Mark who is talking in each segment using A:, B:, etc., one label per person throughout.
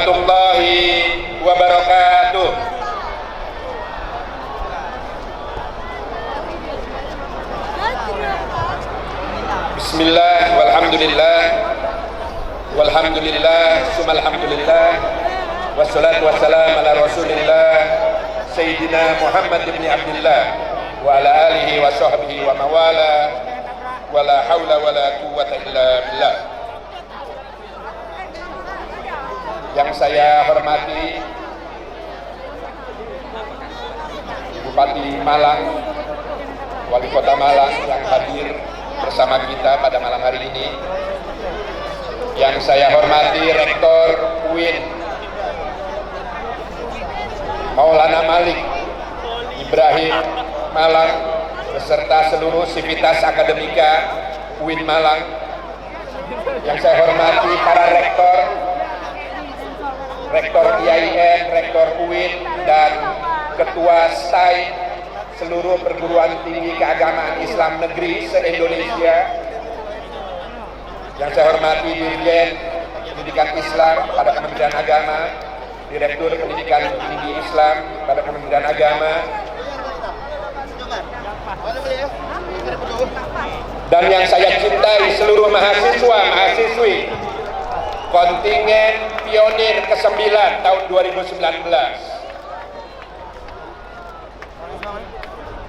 A: warahmatullahi wabarakatuh. Bismillah, walhamdulillah, walhamdulillah, sumalhamdulillah, wassalatu wassalam ala rasulillah Sayyidina Muhammad ibn Abdillah wa ala alihi wa sahbihi wa mawala wa la hawla wa la quwwata illa billah. Yang saya hormati Bupati Malang, Wali Kota Malang yang hadir bersama kita pada malam hari ini. Yang saya hormati Rektor UIN Maulana Malik Ibrahim Malang beserta seluruh sivitas akademika UIN Malang. Yang saya hormati para rektor IAIN, rektor UIN, dan ketua STAI seluruh perguruan tinggi keagamaan Islam negeri se-Indonesia. Yang saya hormati Dirjen Pendidikan Islam pada Kementerian Agama, Direktur Pendidikan Tinggi Islam pada Kementerian Agama, dan yang saya cintai seluruh mahasiswa, mahasiswi kontingen pionir ke-9 tahun 2019.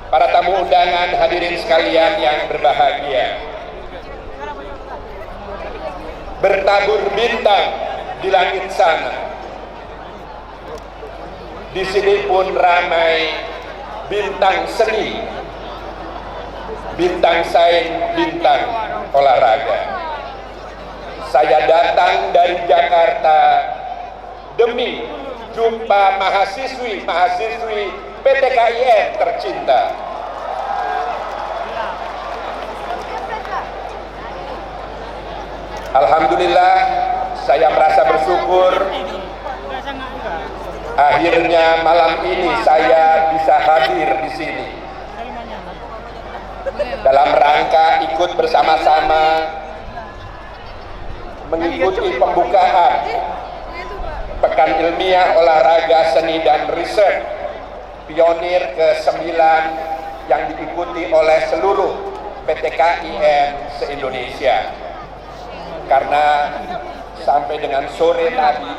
A: Para tamu undangan, hadirin sekalian yang berbahagia. Bertabur bintang di langit sana. Di sini pun ramai bintang seni, bintang sains, bintang olahraga. Saya datang dari Jakarta demi jumpa mahasiswi PTKIN tercinta. Alhamdulillah, saya merasa bersyukur akhirnya malam ini saya bisa hadir di sini dalam rangka ikut bersama-sama mengikuti pembukaan Pekan Ilmiah Olahraga Seni dan Riset Pionir ke-9 yang diikuti oleh seluruh PTKIN se-Indonesia. Karena sampai dengan sore tadi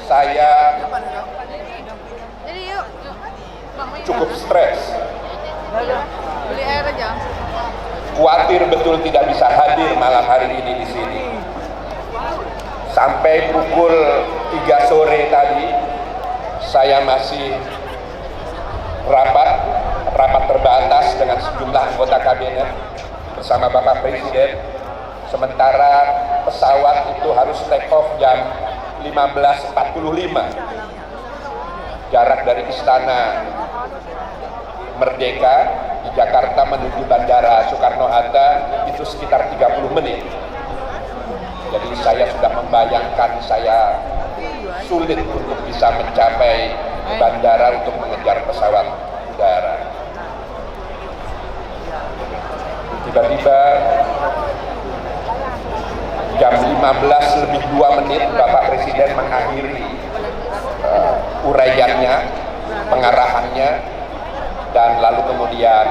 A: saya cukup stres, khawatir betul tidak bisa hadir malam hari ini di sini. Sampai pukul 3 sore tadi saya masih rapat terbatas dengan sejumlah anggota kabinet bersama Bapak Presiden. Sementara pesawat itu harus take off jam 15.45. Jarak dari Istana Merdeka di Jakarta menuju Bandara Soekarno-Hatta itu sekitar 30 menit. Jadi saya sudah membayangkan saya sulit untuk bisa mencapai bandara untuk mengejar pesawat udara. Tiba-tiba jam 15:02 Bapak Presiden mengakhiri uraiannya, pengarahannya, dan lalu kemudian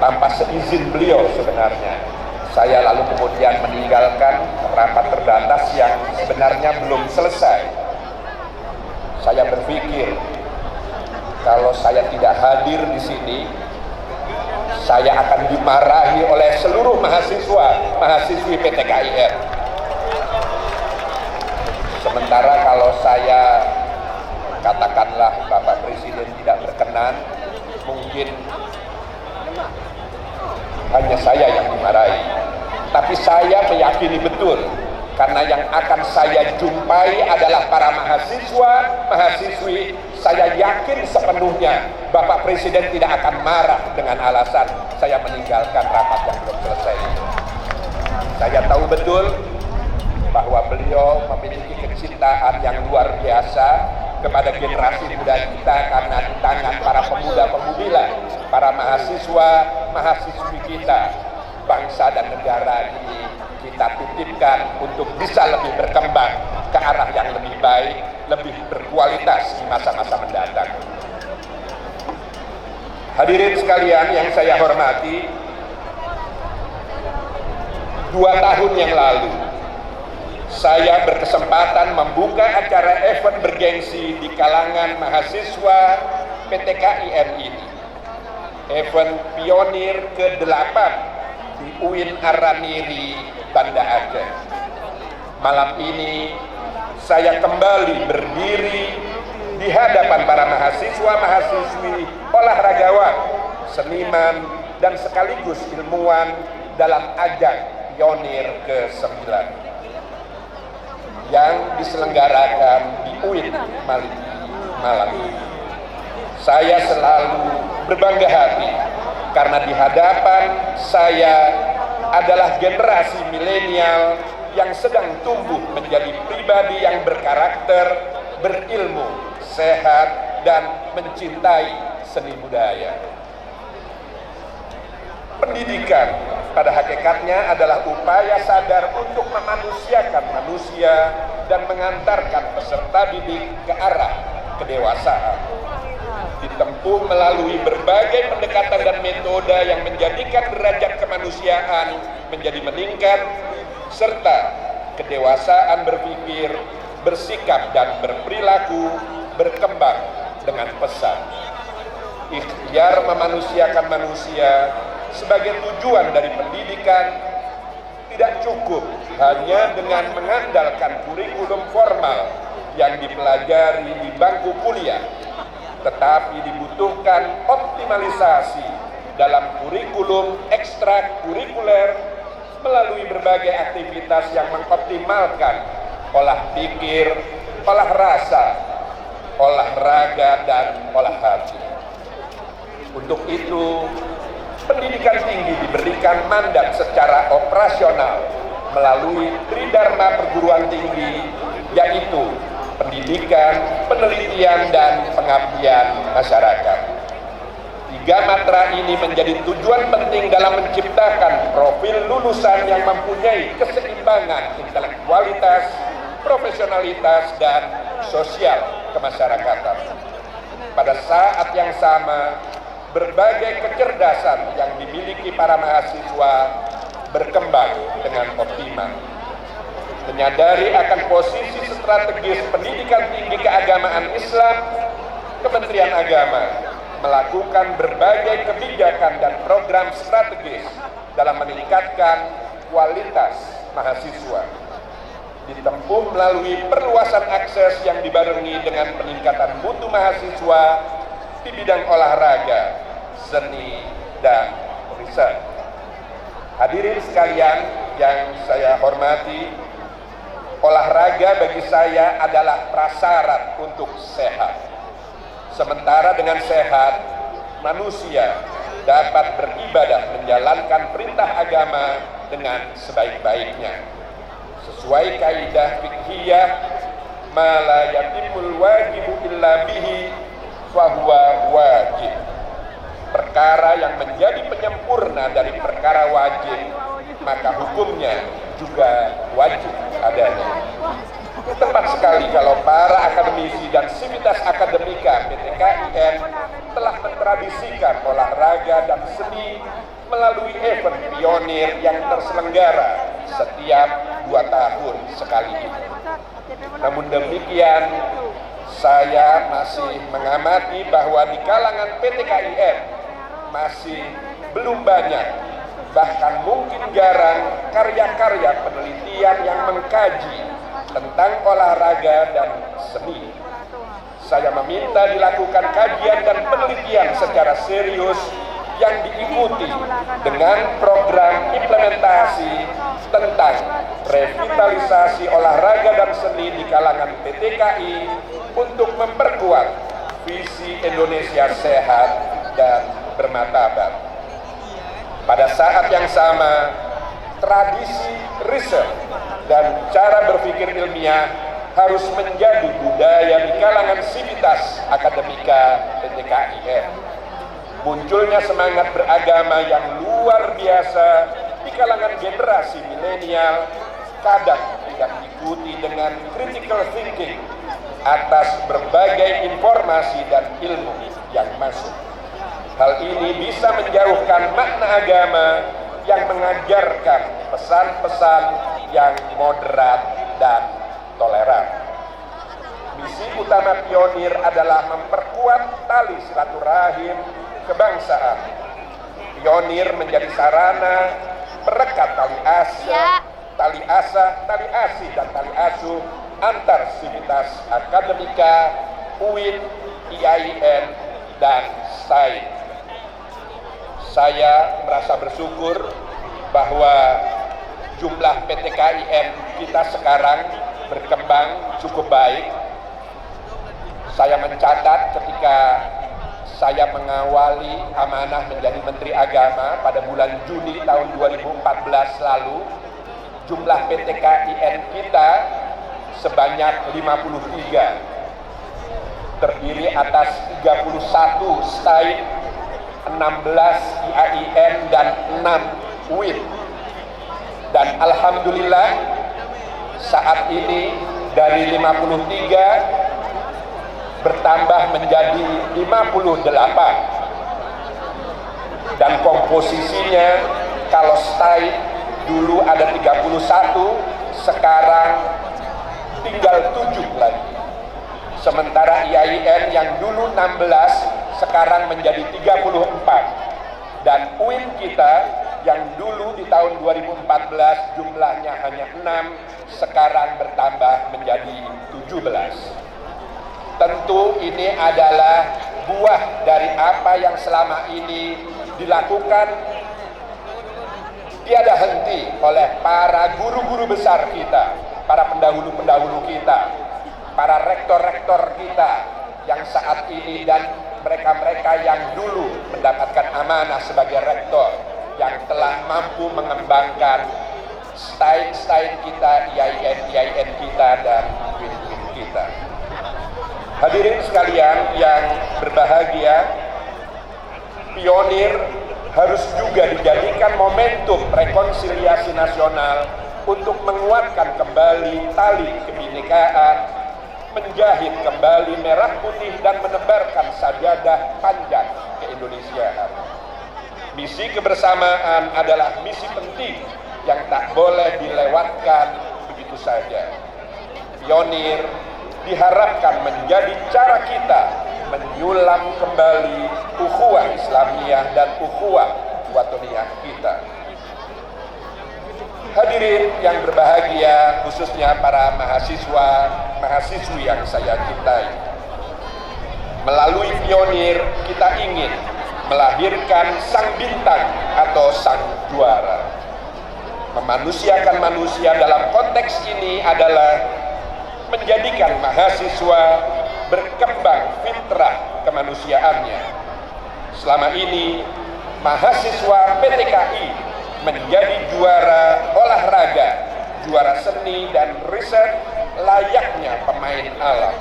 A: tanpa seizin beliau sebenarnya saya lalu kemudian meninggalkan rapat terbatas yang sebenarnya belum selesai. Saya berpikir kalau saya tidak hadir di sini, saya akan dimarahi oleh seluruh mahasiswi PTKIN. Sementara kalau saya katakanlah Bapak Presiden tidak berkenan, mungkin hanya saya yang dimarahi. Tapi saya meyakini betul, karena yang akan saya jumpai adalah para mahasiswi. Saya yakin sepenuhnya Bapak Presiden tidak akan marah dengan alasan saya meninggalkan rapat yang belum selesai. Saya tahu betul bahwa beliau memiliki kecintaan yang luar biasa kepada generasi muda kita, karena di tangan para pemuda-pemudilah, para mahasiswi kita, bangsa dan negara ini kita titipkan untuk bisa lebih berkembang ke arah yang lebih baik, lebih berkualitas di masa-masa mendatang. Hadirin sekalian yang saya hormati, 2 tahun yang lalu saya berkesempatan membuka acara event bergengsi di kalangan mahasiswa PTKIN ini. Event pionir ke-8 di UIN Araniri, Banda Aceh. Malam ini saya kembali berdiri di hadapan para mahasiswa-mahasiswi, olahragawan, seniman, dan sekaligus ilmuwan dalam ajang pionir ke-9 yang diselenggarakan di UIN malam ini. Saya selalu berbangga hati karena di hadapan saya adalah generasi milenial yang sedang tumbuh menjadi pribadi yang berkarakter, berilmu, sehat, dan mencintai seni budaya. Pendidikan pada hakikatnya adalah upaya sadar untuk memanusiakan manusia dan mengantarkan peserta didik ke arah kedewasaan. Ditempuh melalui berbagai pendekatan dan metode yang menjadikan derajat kemanusiaan menjadi meningkat, serta kedewasaan berpikir, bersikap, dan berperilaku berkembang dengan pesat. Ikhtiar memanusiakan manusia sebagai tujuan dari pendidikan tidak cukup hanya dengan mengandalkan kurikulum formal yang dipelajari di bangku kuliah, tetapi dibutuhkan optimalisasi dalam kurikulum ekstrakurikuler melalui berbagai aktivitas yang mengoptimalkan olah pikir, olah rasa, olahraga, dan olah hati. Untuk itu, pendidikan tinggi diberikan mandat secara operasional melalui Tridharma perguruan tinggi, yaitu pendidikan, penelitian, dan pengabdian masyarakat. 3 matra ini menjadi tujuan penting dalam menciptakan profil lulusan yang mempunyai keseimbangan intelektualitas, profesionalitas, dan sosial kemasyarakatan. Pada saat yang sama, berbagai kecerdasan yang dimiliki para mahasiswa berkembang dengan optimal. Menyadari akan posisi strategis pendidikan tinggi keagamaan Islam, Kementerian Agama melakukan berbagai kebijakan dan program strategis dalam meningkatkan kualitas mahasiswa. Ditempuh melalui perluasan akses yang dibarengi dengan peningkatan mutu mahasiswa di bidang olahraga, seni, dan riset. Hadirin sekalian yang saya hormati, olahraga bagi saya adalah prasyarat untuk sehat. Sementara dengan sehat, manusia dapat beribadah menjalankan perintah agama dengan sebaik-baiknya. Sesuai kaidah fiqhiyah, ma la yatimul wajibu illa bihi fahuwa wajib. Perkara yang menjadi penyempurna dari perkara wajib, maka hukumnya juga wajib adanya. Tepat sekali kalau para akademisi dan sivitas akademika PTKIN telah mentradisikan olahraga dan seni melalui event pionir yang terselenggara setiap 2 tahun sekali ini. Namun demikian, saya masih mengamati bahwa di kalangan PTKIN masih belum banyak, bahkan mungkin jarang karya-karya penelitian yang mengkaji tentang olahraga dan seni. Saya meminta dilakukan kajian dan penelitian secara serius yang diikuti dengan program implementasi tentang revitalisasi olahraga dan seni di kalangan PTKI untuk memperkuat visi Indonesia sehat dan bermartabat. Pada saat yang sama, tradisi riset dan cara berpikir ilmiah harus menjadi budaya di kalangan sivitas akademika PTKIN. Munculnya semangat beragama yang luar biasa di kalangan generasi milenial kadang tidak diikuti dengan critical thinking atas berbagai informasi dan ilmu yang masuk. Hal ini bisa menjauhkan makna agama yang mengajarkan pesan-pesan yang moderat dan toleran. Misi utama Pionir adalah memperkuat tali silaturahim kebangsaan. Pionir menjadi sarana perekat tali asih, dan tali asuh antar sivitas akademika, UIN, IAIN, dan STAI. Saya merasa bersyukur bahwa jumlah PTKIN kita sekarang berkembang cukup baik. Saya mencatat ketika saya mengawali amanah menjadi Menteri Agama pada bulan Juni tahun 2014 lalu, jumlah PTKIN kita sebanyak 53, terdiri atas 31 STAI, 16 IAIN, dan 6 UIN. Dan alhamdulillah saat ini dari 53 bertambah menjadi 58, dan komposisinya kalau STAI dulu ada 31, sekarang tinggal 7 lagi. Sementara IAIN yang dulu 16 sekarang menjadi 34, dan UIN kita yang dulu di tahun 2014 jumlahnya hanya 6, sekarang bertambah menjadi 17. Tentu ini adalah buah dari apa yang selama ini dilakukan tiada henti oleh para guru-guru besar kita, para pendahulu-pendahulu kita, para rektor-rektor kita yang saat ini, dan mereka-mereka yang dulu mendapatkan amanah sebagai rektor, yang telah mampu mengembangkan STAI kita, IAIN kita, dan UIN kita. Hadirin sekalian yang berbahagia, Pionir harus juga dijadikan momentum rekonsiliasi nasional untuk menguatkan kembali tali kebinekaan, menjahit kembali merah putih, dan menebarkan sajadah panjang keindonesiaan. Misi kebersamaan adalah misi penting yang tak boleh dilewatkan begitu saja. Pionir diharapkan menjadi cara kita menyulam kembali ukhuwah Islamiyah dan ukhuwah watoniyah kita. Hadirin yang berbahagia, khususnya para mahasiswa, mahasiswi yang saya cintai. Melalui Pionir kita ingin melahirkan sang bintang atau sang juara. Memanusiakan manusia dalam konteks ini adalah menjadikan mahasiswa berkembang fitrah kemanusiaannya. Selama ini mahasiswa PTKI menjadi juara olahraga, juara seni dan riset layaknya pemain alam.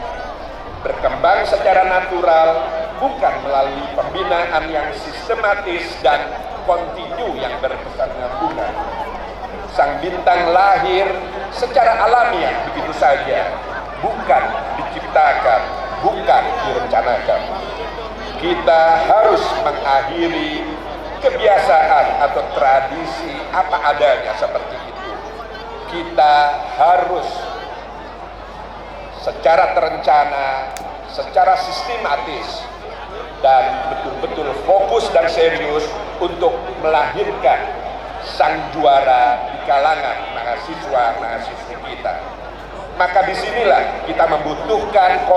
A: Berkembang secara natural, bukan melalui pembinaan yang sistematis dan kontinu yang berkesinambungan. Sang bintang lahir secara alamiah begitu saja, bukan diciptakan, bukan direncanakan. Kita harus mengakhiri kebiasaan atau tradisi apa adanya seperti itu. Kita harus secara terencana, secara sistematis, dan betul-betul fokus dan serius untuk melahirkan sang juara di kalangan mahasiswa-mahasiswi kita. Maka disinilah kita membutuhkan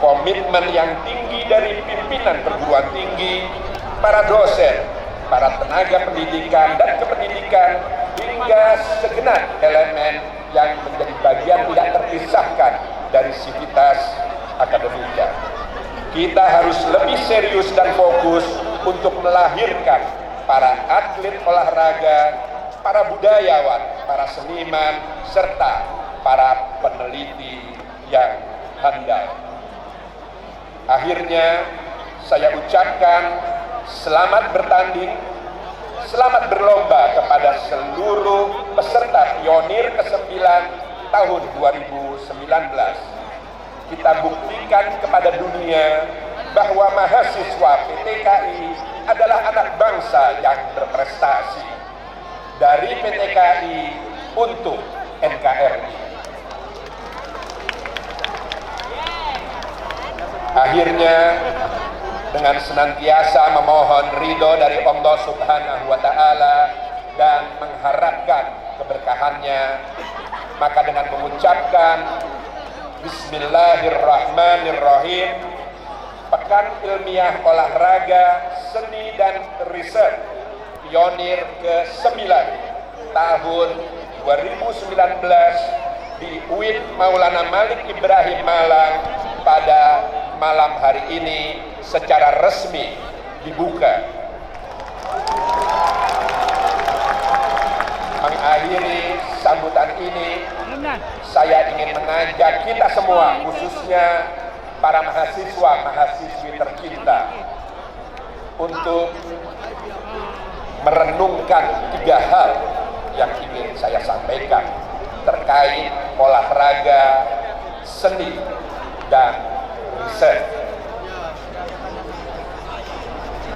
A: komitmen yang tinggi dari pimpinan perguruan tinggi, para dosen, para tenaga pendidikan dan kependidikan, hingga segenap elemen yang menjadi bagian tidak terpisahkan dari sivitas akademika. Kita harus lebih serius dan fokus untuk melahirkan para atlet olahraga, para budayawan, para seniman, serta para peneliti yang handal. Akhirnya saya ucapkan selamat bertanding, selamat berlomba kepada seluruh peserta pionir ke-9 tahun 2019. Kita buktikan kepada dunia bahwa mahasiswa PTKI adalah anak bangsa yang berprestasi. Dari PTKI untuk NKRI. Akhirnya, dengan senantiasa memohon ridho dari Allah Subhanahu wa Ta'ala dan mengharapkan keberkahannya, maka dengan mengucapkan Bismillahirrahmanirrahim, Pekan Ilmiah Olahraga, Seni dan Riset Pionir ke-9 tahun 2019 di UIN Maulana Malik Ibrahim Malang pada malam hari ini secara resmi dibuka. Mengakhiri sambutan ini, saya ingin mengajak kita semua, khususnya para mahasiswa-mahasiswi tercinta, untuk merenungkan 3 hal yang ingin saya sampaikan terkait olahraga, seni, dan riset.